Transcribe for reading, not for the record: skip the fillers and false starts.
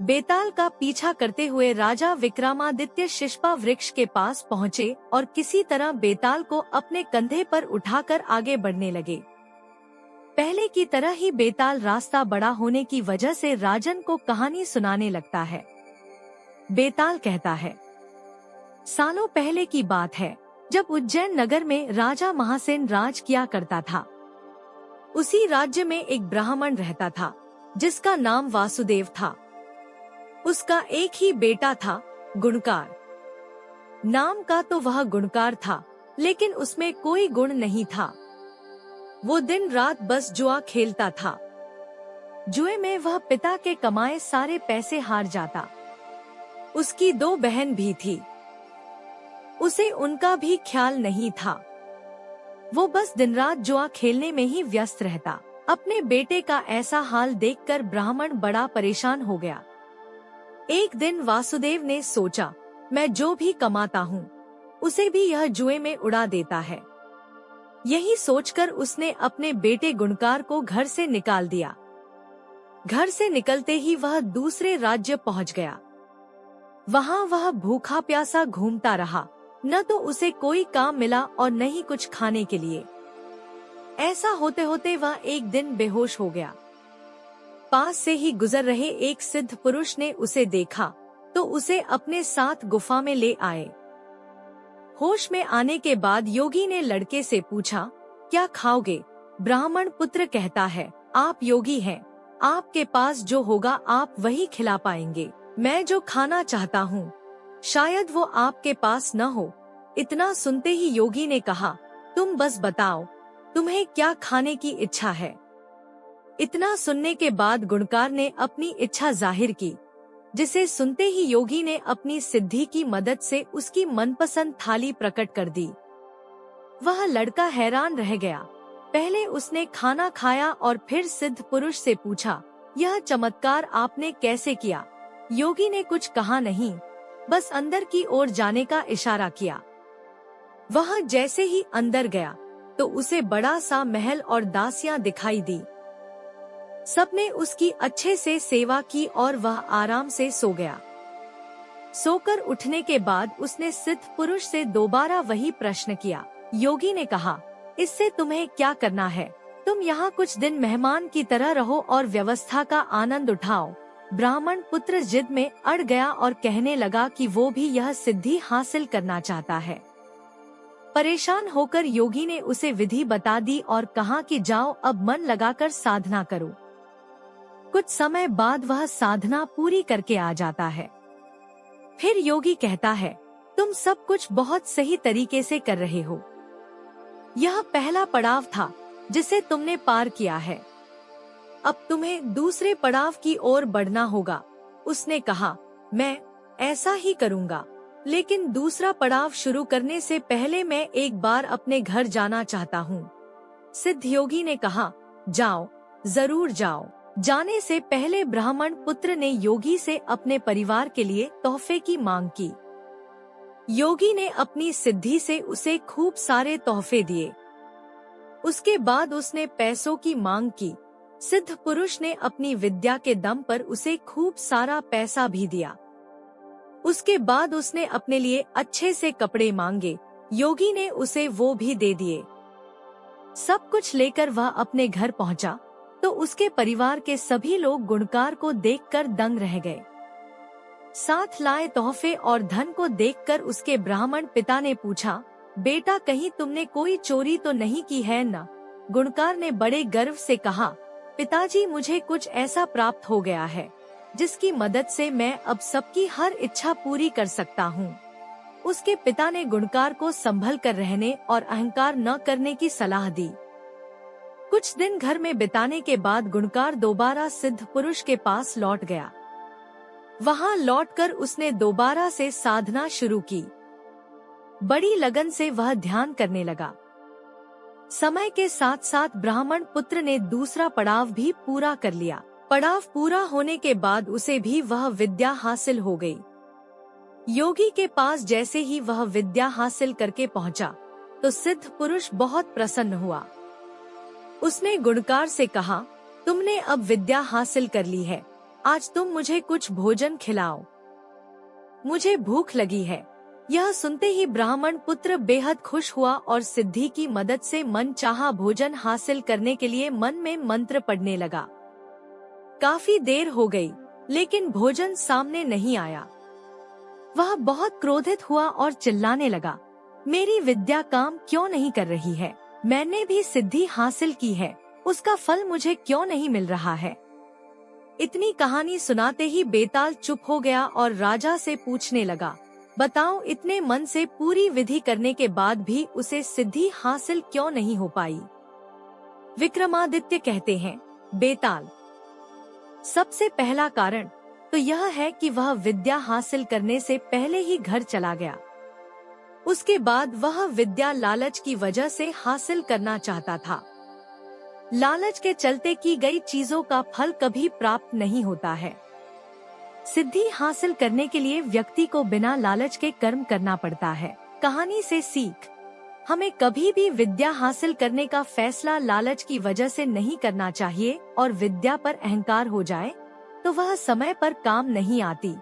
बेताल का पीछा करते हुए राजा विक्रमादित्य शिशपा वृक्ष के पास पहुँचे और किसी तरह बेताल को अपने कंधे पर उठाकर आगे बढ़ने लगे। पहले की तरह ही बेताल रास्ता बड़ा होने की वजह से राजन को कहानी सुनाने लगता है। बेताल कहता है, सालों पहले की बात है, जब उज्जैन नगर में राजा महासेन राज किया करता था। उसी राज्य में एक ब्राह्मण रहता था जिसका नाम वासुदेव था। उसका एक ही बेटा था, गुणकार। नाम का तो वह गुणकार था, लेकिन उसमें कोई गुण नहीं था। वो दिन रात बस जुआ खेलता था। जुए में वह पिता के कमाए सारे पैसे हार जाता। उसकी 2 बहन भी थी। उसे उनका भी ख्याल नहीं था। वो बस दिन रात जुआ खेलने में ही व्यस्त रहता। अपने बेटे का ऐसा हाल देखकर ब्राह्मण बड़ा परेशान हो गया। एक दिन वासुदेव ने सोचा, मैं जो भी कमाता हूँ उसे भी यह जुए में उड़ा देता है। यही सोचकर उसने अपने बेटे गुणकार को घर से निकाल दिया। घर से निकलते ही वह दूसरे राज्य पहुँच गया। वहाँ वह भूखा प्यासा घूमता रहा। न तो उसे कोई काम मिला और न ही कुछ खाने के लिए। ऐसा होते होते वह एक दिन बेहोश हो गया। पास से ही गुजर रहे एक सिद्ध पुरुष ने उसे देखा तो उसे अपने साथ गुफा में ले आए। होश में आने के बाद योगी ने लड़के से पूछा, क्या खाओगे? ब्राह्मण पुत्र कहता है, आप योगी हैं, आपके पास जो होगा आप वही खिला पाएंगे। मैं जो खाना चाहता हूँ शायद वो आपके पास न हो। इतना सुनते ही योगी ने कहा, तुम बस बताओ, तुम्हें क्या खाने की इच्छा है? इतना सुनने के बाद गुणकार ने अपनी इच्छा जाहिर की, जिसे सुनते ही योगी ने अपनी सिद्धि की मदद से उसकी मनपसंद थाली प्रकट कर दी। वह लड़का हैरान रह गया। पहले उसने खाना खाया और फिर सिद्ध पुरुष से पूछा, यह चमत्कार आपने कैसे किया? योगी ने कुछ कहा नहीं, बस अंदर की ओर जाने का इशारा किया। वह जैसे ही अंदर गया तो उसे बड़ा सा महल और दासियां दिखाई दी। सबने उसकी अच्छे से सेवा की और वह आराम से सो गया। सोकर उठने के बाद उसने सिद्ध पुरुष से दोबारा वही प्रश्न किया। योगी ने कहा, इससे तुम्हें क्या करना है? तुम यहाँ कुछ दिन मेहमान की तरह रहो और व्यवस्था का आनंद उठाओ। ब्राह्मण पुत्र जिद में अड़ गया और कहने लगा कि वो भी यह सिद्धि हासिल करना चाहता है। परेशान होकर योगी ने उसे विधि बता दी और कहा कि जाओ अब मन लगाकर साधना करो। कुछ समय बाद वह साधना पूरी करके आ जाता है। फिर योगी कहता है, तुम सब कुछ बहुत सही तरीके से कर रहे हो। यह पहला पड़ाव था जिसे तुमने पार किया है। अब तुम्हें दूसरे पड़ाव की ओर बढ़ना होगा। उसने कहा, मैं ऐसा ही करूँगा, लेकिन दूसरा पड़ाव शुरू करने से पहले मैं एक बार अपने घर जाना चाहता हूँ। सिद्ध योगी ने कहा, जाओ, जरूर जाओ। जाने से पहले ब्राह्मण पुत्र ने योगी से अपने परिवार के लिए तोहफे की मांग की। योगी ने अपनी सिद्धि से उसे खूब सारे तोहफे दिए। उसके बाद उसने पैसों की मांग की। सिद्ध पुरुष ने अपनी विद्या के दम पर उसे खूब सारा पैसा भी दिया। उसके बाद उसने अपने लिए अच्छे से कपड़े मांगे। योगी ने उसे वो भी दे दिए। सब कुछ लेकर वह अपने घर पहुंचा तो उसके परिवार के सभी लोग गुणकार को देखकर दंग रह गए। साथ लाए तोहफे और धन को देखकर उसके ब्राह्मण पिता ने पूछा, बेटा कहीं तुमने कोई चोरी तो नहीं की है न? गुणकार ने बड़े गर्व से कहा, पिताजी मुझे कुछ ऐसा प्राप्त हो गया है जिसकी मदद से मैं अब सबकी हर इच्छा पूरी कर सकता हूँ। उसके पिता ने गुणकार को संभल कर रहने और अहंकार न करने की सलाह दी। कुछ दिन घर में बिताने के बाद गुणकार दोबारा सिद्ध पुरुष के पास लौट गया। वहाँ लौटकर उसने दोबारा से साधना शुरू की। बड़ी लगन से वह ध्यान करने लगा। समय के साथ साथ ब्राह्मण पुत्र ने दूसरा पड़ाव भी पूरा कर लिया। पड़ाव पूरा होने के बाद उसे भी वह विद्या हासिल हो गई। योगी के पास जैसे ही वह विद्या हासिल करके पहुंचा तो सिद्ध पुरुष बहुत प्रसन्न हुआ। उसने गुणकार से कहा, तुमने अब विद्या हासिल कर ली है, आज तुम मुझे कुछ भोजन खिलाओ, मुझे भूख लगी है। यह सुनते ही ब्राह्मण पुत्र बेहद खुश हुआ और सिद्धि की मदद से मनचाहा भोजन हासिल करने के लिए मन में मंत्र पढ़ने लगा। काफी देर हो गई, लेकिन भोजन सामने नहीं आया। वह बहुत क्रोधित हुआ और चिल्लाने लगा, मेरी विद्या काम क्यों नहीं कर रही है? मैंने भी सिद्धि हासिल की है, उसका फल मुझे क्यों नहीं मिल रहा है? इतनी कहानी सुनाते ही बेताल चुप हो गया और राजा से पूछने लगा, बताओ इतने मन से पूरी विधि करने के बाद भी उसे सिद्धि हासिल क्यों नहीं हो पाई? विक्रमादित्य कहते हैं, बेताल, सबसे पहला कारण तो यह है कि वह विद्या हासिल करने से पहले ही घर चला गया। उसके बाद वह विद्या लालच की वजह से हासिल करना चाहता था। लालच के चलते की गई चीजों का फल कभी प्राप्त नहीं होता है। सिद्धि हासिल करने के लिए व्यक्ति को बिना लालच के कर्म करना पड़ता है। कहानी से सीख, हमें कभी भी विद्या हासिल करने का फैसला लालच की वजह से नहीं करना चाहिए और विद्या पर अहंकार हो जाए तो वह समय पर काम नहीं आती।